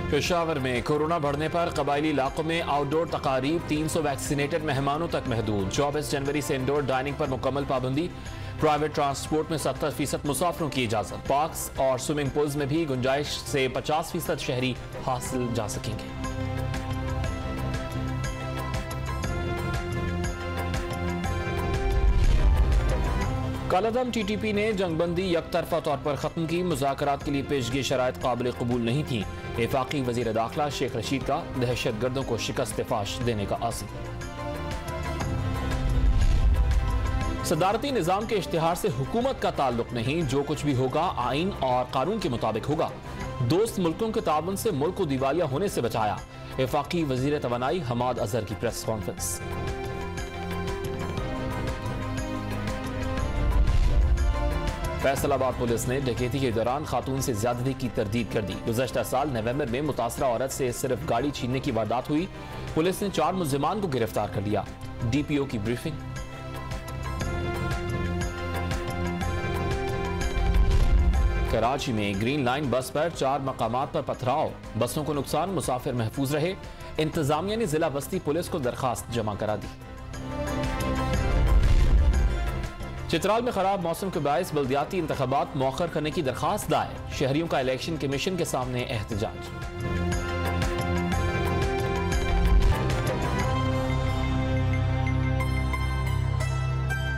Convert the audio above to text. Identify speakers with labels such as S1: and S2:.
S1: पेशावर में कोरोना बढ़ने पर कबायली इलाकों में आउटडोर तकारीब 300 वैक्सीनेटेड मेहमानों तक महदूद। 24 जनवरी से इंडोर डाइनिंग पर मुकम्मल पाबंदी। प्राइवेट ट्रांसपोर्ट में 70% मुसाफिरों की इजाजत। पार्क्स और स्विमिंग पूल्स में भी गुंजाइश से 50% शहरी हासिल जा सकेंगे। कालादम TTP ने जंगबंदी यकतरफा तौर पर खत्म की। मुज़ाकरात के लिए पेशगी शराइत काबिल कबूल नहीं थी। वफाकी वज़ीर दाखिला शेख रशीद का दहशतगर्दों को शिकस्त फाश देने का आज़म। सदारती निज़ाम के इश्तिहार से हुकूमत का ताल्लुक नहीं, जो कुछ भी होगा आइन और कानून के मुताबिक होगा। दोस्त मुल्कों के ताबन से मुल्क को दिवालिया होने से बचाया। वफाकी वज़ीर तवानाई हमाद अजहर की प्रेस कॉन्फ्रेंस। फैसलाबाद पुलिस ने डकैती के दौरान खातून से ज्यादती की तरदीद कर दी। गुज़श्ता साल नवंबर में मुतासरा औरत से सिर्फ गाड़ी छीनने की वारदात हुई। पुलिस ने 4 मुल्जिमान को गिरफ्तार कर लिया। DPO की ब्रीफिंग। कराची में ग्रीन लाइन बस पर 4 मकामात पर पथराव। बसों को नुकसान, मुसाफिर महफूज रहे। इंतजामिया ने जिला बस्ती पुलिस को दरखास्त जमा करा दी। चित्राल में खराब मौसम के बायस बल्दियाती इंतखाबात मौखर करने की दरखास्त दायर। शहरियों का इलेक्शन कमीशन के सामने एहतजाज।